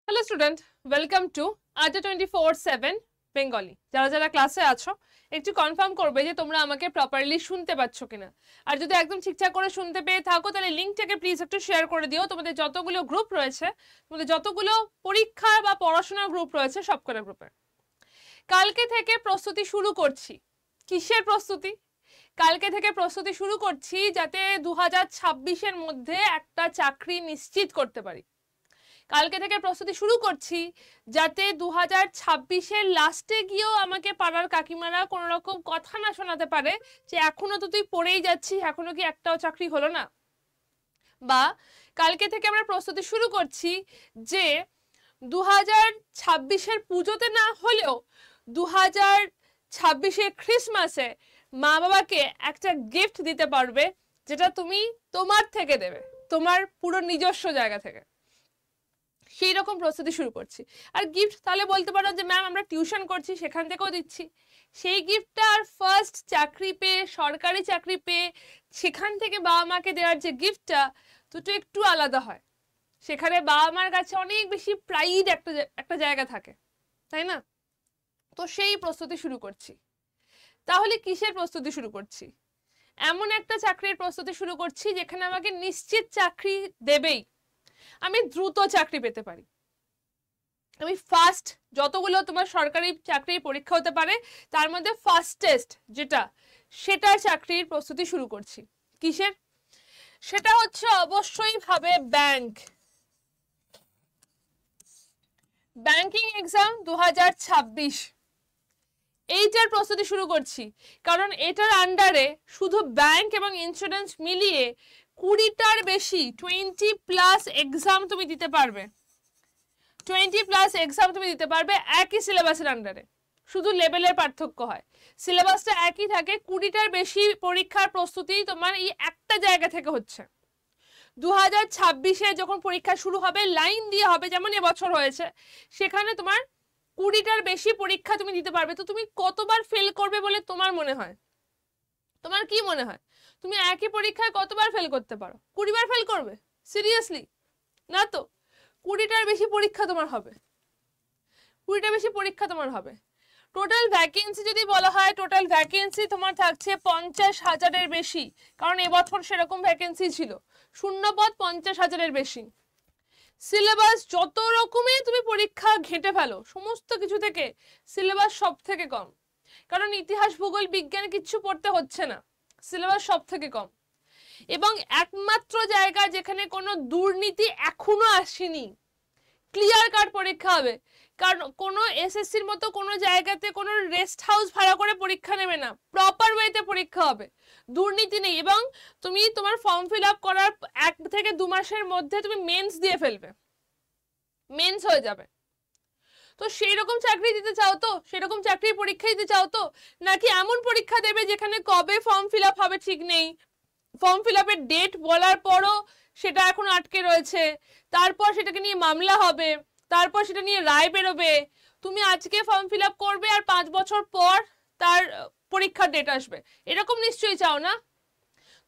Hello student, welcome to আড্ডা 24/7 Bengali. যারা যারা ক্লাসে আছো একটু কনফার্ম করবে যে তোমরা আমাকে প্রপারলি শুনতে পাচ্ছ কিনা। আর যদি একদম ঠিকঠাক করে শুনতে পেয়ে থাকো তাহলে লিঙ্কটাকে প্লিজ একটু শেয়ার করে দিও। তোমাদের যতগুলো গ্রুপ রয়েছে, তোমাদের যতগুলো পরীক্ষা বা পড়াশোনার গ্রুপ রয়েছে সবকটা গ্রুপে কালকে থেকে প্রস্তুতি শুরু করছি। কিসের প্রস্তুতি? কালকে থেকে প্রস্তুতি শুরু করছি যাতে 2026-এর মধ্যে একটা চাকরি নিশ্চিত করতে পারি। কালকে থেকে প্রস্তুতি শুরু করছি যাতে 2026-এর লাস্টে গিয়েও আমাকে পাড়ার কাকিমারা কোনো রকম কথা না শোনাতে পারে যে এখনো তো তুই পড়েই যাচ্ছিস, এখনো কি একটাও চাকরি হলো না। বা কালকে থেকে আমরা প্রস্তুতি শুরু করছি যে 2026-এর পুজোতে না হলেও 2026-এর ক্রিসমাসে মা বাবাকে একটা গিফট দিতে পারবে, যেটা তুমি তোমার থেকে দেবে, তোমার পুরো নিজস্ব জায়গা থেকে। সেই রকম প্রস্তুতি শুরু করছি। আর গিফট তাহলে বলতে পারো যে ম্যাম আমরা টিউশন করছি, সেখান থেকেও দিচ্ছি। সেই গিফটটা আর ফার্স্ট চাকরি পেয়ে, সরকারি চাকরি পেয়ে সেখান থেকে বাবা মাকে দেওয়ার যে গিফটটা, দুটো একটু আলাদা হয়। সেখানে বাবা মার কাছে অনেক বেশি প্রাইড একটা জায়গা থাকে, তাই না? তো সেই প্রস্তুতি শুরু করছি। তাহলে কিসের প্রস্তুতি শুরু করছি? এমন একটা চাকরির প্রস্তুতি শুরু করছি যেখানে আমাকে নিশ্চিত চাকরি দেবেই, আমি দ্রুত চাকরি পেতে পারি। আমি ফার্স্ট যতগুলো তোমার সরকারি চাকরির পরীক্ষা হতে পারে তার মধ্যে ফার্স্টেস্ট যেটা, সেটার চাকরির প্রস্তুতি শুরু করছি। কিসের? সেটা হচ্ছে অবশ্যই ভাবে ব্যাংকিং এক্সাম 2026, এইটার প্রস্তুতি শুরু করছি। কারণ এটার আন্ডারে শুধু ব্যাংক এবং ইন্স্যুরেন্স মিলিয়ে 20টার বেশি 20+ এক্সাম তুমি দিতে পারবে। 20+ এক্সাম তুমি দিতে পারবে একই সিলেবাসের আন্ডারে, শুধু লেভেলের পার্থক্য হয়। সিলেবাসটা একই থাকে, 20টার বেশি পরীক্ষার প্রস্তুতি তোমার এই একটা জায়গা থেকে হচ্ছে। 2026-এ যখন পরীক্ষা শুরু হবে, লাইন দিয়ে হবে যেমন এবছর হয়েছে, সেখানে তোমার 20টার বেশি পরীক্ষা তুমি দিতে পারবে। তো তুমি কতবার ফেল করবে বলে তোমার মনে হয়? তোমার কি মনে হয় তুমি একই পরীক্ষায় কতবার ফেল করতে পারো? 20 বার ফেল করবে? সিরিয়াসলি না তো। 20টার বেশি পরীক্ষা তোমার হবে, 20টা বেশি পরীক্ষা তোমার হবে। টোটাল ভ্যাকেন্সি যদি বলা হয়, টোটাল ভ্যাকেন্সি তোমার থাকছে 50,000-এর বেশি। কারণ এবছর সেরকম ভ্যাকেন্সি ছিল, শূন্যপদ 50,000-এর বেশি। সিলেবাস যত রকমের তুমি পরীক্ষা ঘেঁটে ফেলো, সমস্ত কিছু থেকে সিলেবাস সব থেকে কম। কারণ ইতিহাস, ভূগোল, বিজ্ঞান কিচ্ছু পড়তে হচ্ছে না, সিলেবাস সব থেকে কম। এবং একমাত্র জায়গা যেখানে কোনো দুর্নীতি এখনো আসেনি, ক্লিয়ার কাট পরীক্ষা হবে। কারণ কোনো এসএসসির মতো কোনো জায়গাতে কোনো রেস্ট হাউস ভাড়া করে পরীক্ষা নেবে না, প্রপার ওয়েতে পরীক্ষা হবে, দুর্নীতি নেই। এবং তুমি তোমার ফর্ম ফিল আপ করার 1 থেকে 2 মাসের মধ্যে তুমি মেন্স দিয়ে ফেলবে, মেন্স হয়ে যাবে। তো সেই রকম চাকরি দিতে চাও তো? সেরকম চাকরির পরীক্ষা দিতে চাও তো? নাকি এমন পরীক্ষা দেবে যেখানে কবে ফর্ম ফিল আপ হবে ঠিক নেই, ফর্ম ফিল আপের ডেট বলার পরও সেটা এখন আটকে রয়েছে, তারপর সেটাকে নিয়ে মামলা হবে, তারপর সেটা নিয়ে রায় বেরোবে, তুমি আজকে ফর্ম ফিল আপ করবে আর 5 বছর পর তার পরীক্ষার ডেট আসবে? এরকম নিশ্চয়ই চাও না?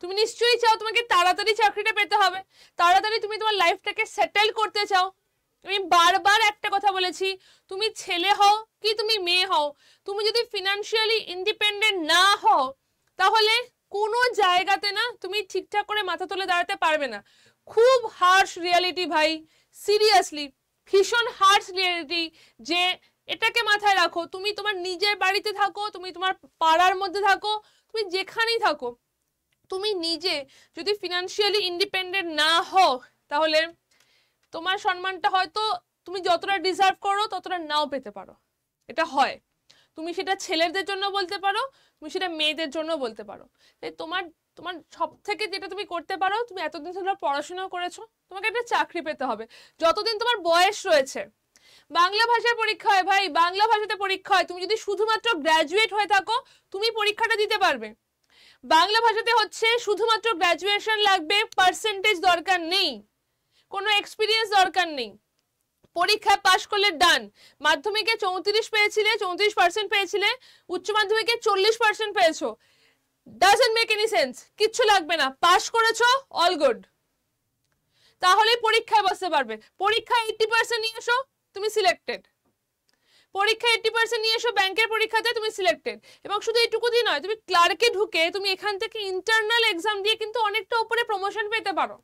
তুমি নিশ্চয়ই চাও তোমাকে তাড়াতাড়ি চাকরিটা পেতে হবে, তাড়াতাড়ি তুমি তোমার লাইফটাকে সেটেল করতে চাও। আমি বারবার একটা কথা বলেছি, তুমি ছেলে হও কি তুমি মেয়ে হও, তুমি যদি ফিনান্সিয়ালি ইন্ডিপেন্ডেন্ট না হও তাহলে কোনো জায়গাতে না তুমি ঠিকঠাক করে মাথা তুলে দাঁড়াতে পারবে না। খুব হার্শ রিয়ালিটি ভাই, সিরিয়াসলি ভীষণ হার্শ রিয়ালিটি। যে এটাকে মাথায় রাখো, তুমি তোমার নিজের বাড়িতে থাকো, তুমি তোমার পাড়ার মধ্যে থাকো, তুমি যেখানেই থাকো, তুমি নিজে যদি ফিনান্সিয়ালি ইন্ডিপেন্ডেন্ট না হও তাহলে তোমার সম্মানটা হয়তো তুমি যতটা ডিজার্ভ করো ততটা নাও পেতে পারো। এটা হয়, তুমি সেটা ছেলেদের জন্য বলতে পারো, তুমি সেটা মেয়েদের জন্য বলতে পারো। তাই তোমার তোমার সব থেকে যেটা তুমি করতে পারো, তুমি এতদিন ধরে পড়াশোনা করেছো, তোমাকে একটা চাকরি পেতে হবে যতদিন তোমার বয়স রয়েছে। বাংলা ভাষার পরীক্ষা হয় ভাই, বাংলা ভাষাতে পরীক্ষা হয়। তুমি যদি শুধুমাত্র গ্র্যাজুয়েট হয়ে থাকো তুমি পরীক্ষাটা দিতে পারবে। বাংলা ভাষাতে হচ্ছে শুধুমাত্র গ্র্যাজুয়েশন লাগবে, পার্সেন্টেজ দরকার নেই, কোনো এক্সপিরিয়েন্স দরকার নেই, পরীক্ষায় পাশ করলে ডান। মাধ্যমিকে 34 পেয়েছিলে, 34% পেয়েছিলে, উচ্চ মাধ্যমিকে 40% পেয়েছো, ডাজন্ট মেক এনি সেন্স, কিচ্ছু লাগবে না, পাশ করেছো, অল গুড। তাহলে পরীক্ষায় বসতে পারবে। পরীক্ষায় 80% নিয়ে এসো, তুমি সিলেক্টেড। পরীক্ষা 80% নিয়ে এসো, ব্যাংকের পরীক্ষাতে তুমি সিলেক্টেড। এবং শুধু এইটুকু দিয়ে নয়, তুমি ক্লার্কে ঢুকে তুমি এখান থেকে ইন্টারনাল এক্সাম দিয়ে কিন্তু অনেকটা উপরে প্রমোশন পেতে পারো।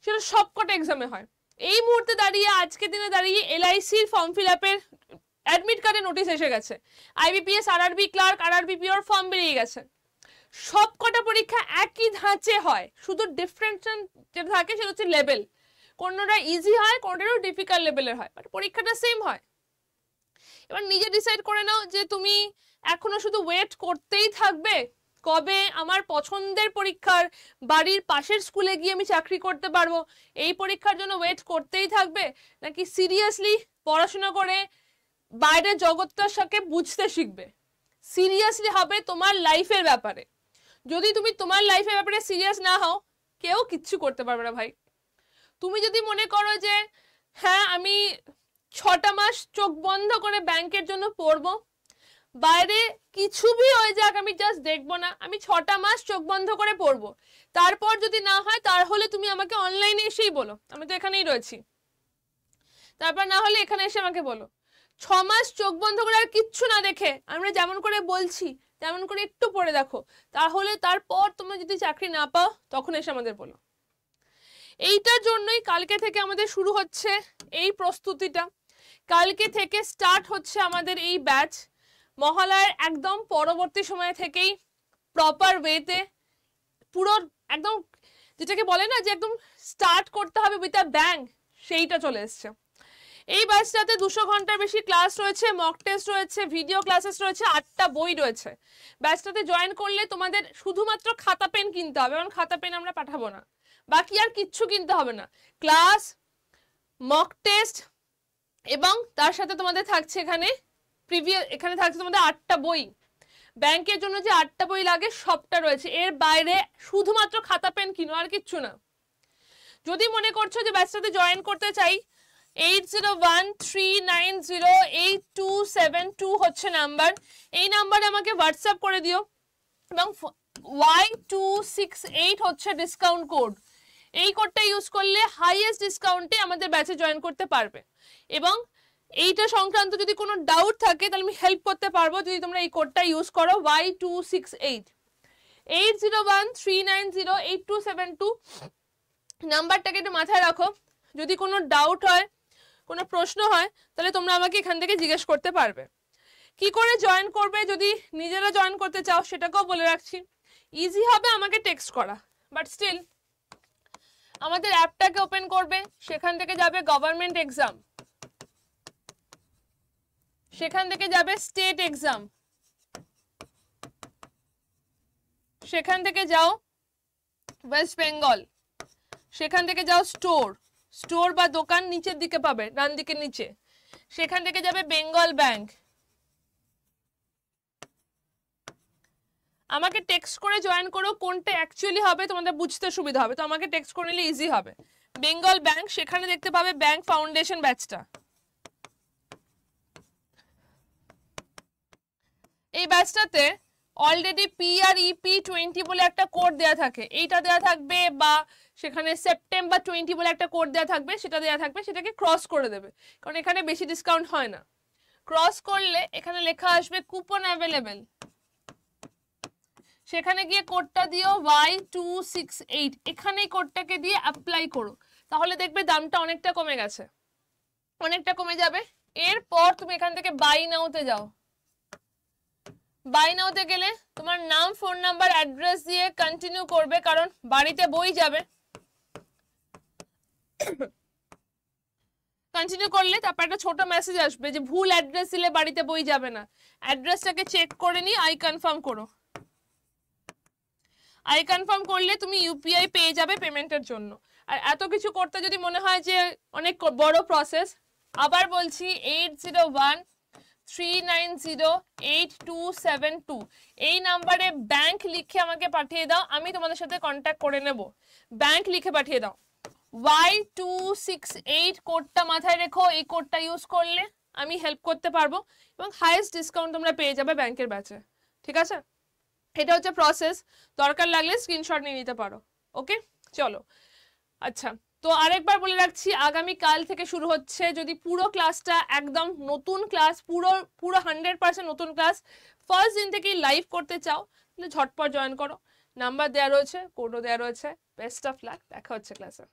সেটা সবকটা এক্সামে হয়। এই মুহূর্তে দাঁড়িয়ে, আজকের দিনে দাঁড়িয়ে এলআইসির ফর্ম ফিল আপের অ্যাডমিট কার্ডে নোটিশ এসে গেছে। আইবিপিএস, আরআরবি ক্লার্ক, আরআরবি পিওর ফর্ম বেরিয়ে গেছে। সবকটা পরীক্ষা একই ধাঁচে হয়, শুধু ডিফারেন্স যেটা থাকে সেটা হচ্ছে লেভেল। কোনোটা ইজি হয়, কোনোটা ডিফিকাল্ট লেভেলের হয়, বাট পরীক্ষাটা সেম হয়। এবার নিজে ডিসাইড করে নাও যে তুমি এখনো শুধু ওয়েট করতেই থাকবে কবে আমার পছন্দের পরীক্ষার বাড়ির পাশের স্কুলে গিয়ে আমি চাকরি করতে পারবো, এই পরীক্ষার জন্য ওয়েট করতেই থাকবে, নাকি সিরিয়াসলি পড়াশোনা করে বাইরের জগৎটার সাথে বুঝতে শিখবে, সিরিয়াসলি হবে তোমার লাইফের ব্যাপারে। যদি তুমি তোমার লাইফের ব্যাপারে সিরিয়াস না হও, কেউ কিচ্ছু করতে পারবে না ভাই। তুমি যদি মনে করো যে হ্যাঁ আমি 6টা মাস চোখ বন্ধ করে ব্যাংকের জন্য পড়বো, বাইরে কিছু ভি হয়ে যাক আমি জাস্ট দেখবো না, আমি 6টা মাস চোখ বন্ধ করে পড়বো, তারপর যদি না হয় তাহলে তুমি আমাকে অনলাইনে এসেই বলো, আমি তো এখানেই রয়েছি। তারপর না হলে এখানে এসে আমাকে বলো। 6 মাস চোখ বন্ধ করে আর কিচ্ছু না দেখে আমরা যেমন করে বলছি তেমন করে একটু পড়ে দেখো, তাহলে তারপর তোমরা যদি চাকরি না পাও তখন এসে আমাদের বলো। এইটার জন্যই কালকে থেকে আমাদের শুরু হচ্ছে এই প্রস্তুতিটা। কালকে থেকে স্টার্ট হচ্ছে আমাদের এই ব্যাচ। মহালয়ার একদম পরবর্তী সময় থেকেই প্রপার ওয়েতে পুরো একদম যেটাকে বলে না যে একদম স্টার্ট করতে হবে উইথ আ ব্যাং, সেইটা চলে এসছে। এই ব্যাচটাতে 200 ঘন্টার বেশি ক্লাস রয়েছে, মক টেস্ট রয়েছে, ভিডিও ক্লাসেস রয়েছে, 8টা বই রয়েছে। ব্যাচটাতে জয়েন করলে তোমাদের শুধুমাত্র খাতা পেন কিনতে হবে, কারণ খাতা পেন আমরা পাঠাবো না, বাকি আর কিচ্ছু কিনতে হবে না। ক্লাস, মক টেস্ট এবং তার সাথে তোমাদের থাকছে এখানে থাকছে তোমাদের 8টা বই। ব্যাংকের জন্য যে 8টা বই লাগে সবটা রয়েছে, এর বাইরে শুধুমাত্র খাতা পেন কিনো, আর কিচ্ছু না। যদি মনে করছো যে ব্যাচটাতে জয়েন করতে চাই, 8013908272 হচ্ছে নাম্বার, এই নাম্বারে আমাকে হোয়াটসঅ্যাপ করে দিও এবং Y268 হচ্ছে ডিসকাউন্ট কোড। এই কোডটা ইউজ করলে হাইয়েস্ট ডিসকাউন্টে আমাদের ব্যাচে জয়েন করতে পারবে। এবং এইটা সংক্রান্ত যদি কোনো ডাউট থাকে তাহলে আমি হেল্প করতে পারবো যদি তোমরা এই কোডটা ইউজ করো, Y268। 8013908272 নাম্বারটাকে একটু মাথায় রাখো। যদি কোনো ডাউট হয়, কোনো প্রশ্ন হয়, তাহলে তোমরা আমাকে এখান থেকে জিজ্ঞেস করতে পারবে। কি করে জয়েন করবে যদি নিজেরা জয়েন করতে চাও সেটাকেও বলে রাখছি। ইজি হবে আমাকে টেক্সট করা, বাট স্টিল আমাদের অ্যাপটাকে ওপেন করবে, সেখান থেকে যাবে গভর্নমেন্ট এক্সাম, সেখান থেকে যাবে স্টেট এক্সাম, সেখান থেকে যাও ওয়েস্ট বেঙ্গল, সেখান থেকে যাও স্টোর বা দোকান নিচের দিকে পাবে, ডান দিকে নিচে, সেখান থেকে যাবে বেঙ্গল ব্যাংক। আমাকে টেক্সট করে জয়েন করো, কোনটা অ্যাকচুয়ালি হবে তোমাদের বুঝতে সুবিধা হবে, তো আমাকে টেক্সট করে নিলে ইজি হবে। বেঙ্গল ব্যাংক, সেখানে দেখতে পাবে ব্যাংক ফাউন্ডেশন ব্যাচটা। এই ব্যাচটাতে অলরেডি PREP20 বলে একটা কোড দেয়া থাকে, এইটা দেয়া থাকবে, বা সেখানে সেপ্টেম্বর 20 বলে একটা কোড দেয়া থাকবে, সেটা দেয়া থাকবে, সেটাকে ক্রস করে দেবে, কারণ এখানে বেশি ডিসকাউন্ট হয় না। ক্রস করলে এখানে লেখা আসবে কুপন অ্যাভেলেবেল, সেখানে গিয়ে কোডটা দিও Y268, এখানে এই কোডটাকে দিয়ে অ্যাপ্লাই করো, তাহলে দেখবে দামটা অনেকটা কমে গেছে, অনেকটা কমে যাবে। এরপর তুমি এখান থেকে বাই নাওতে যাও। বাই নাওতে গেলে তোমার নাম, ফোন নাম্বার, অ্যাড্রেস দিয়ে কন্টিনিউ করবে, কারণ বাড়িতে বই যাবে। কন্টিনিউ করলে তারপর একটা ছোট মেসেজ আসবে যে ভুল অ্যাড্রেস দিলে বাড়িতে বই যাবে না, অ্যাড্রেসটাকে চেক করে নি, আই কনফার্ম করো। আই কনফার্ম করলে তুমি ইউপিআই পেয়ে যাবে পেমেন্টের জন্য। আর এত কিছু করতে যদি মনে হয় যে অনেক বড় প্রসেস, আবার বলছি 8013908272 এই নাম্বারে ব্যাংক লিখে আমাকে পাঠিয়ে দাও, আমি তোমাদের সাথে কন্ট্যাক্ট করে নেব। ব্যাংক লিখে পাঠিয়ে দাও, Y268 কোডটা মাথায় রেখো, এই কোডটা ইউজ করলে আমি হেল্প করতে পারবো এবং হাইয়েস্ট ডিসকাউন্ট তোমরা পেয়ে যাবে ব্যাংকের ব্যাচে, ঠিক আছে? এটা হচ্ছে প্রসেস, দরকার লাগলে স্ক্রিনশট নিয়ে নিতে পারো। ওকে, চলো। আচ্ছা, তো আরেকবার বলে রাখছি, আগামী কাল থেকে শুরু হচ্ছে। যদি পুরো ক্লাসটা একদম নতুন ক্লাস, পুরো পুরো 100% নতুন ক্লাস ফার্স্ট দিন থেকেই লাইভ করতে চাও, তাহলে ঝটপট জয়েন করো। নাম্বার দেওয়া রয়েছে, কোডও দেওয়া রয়েছে। বেস্ট অফ লাক, দেখা হচ্ছে ক্লাসে।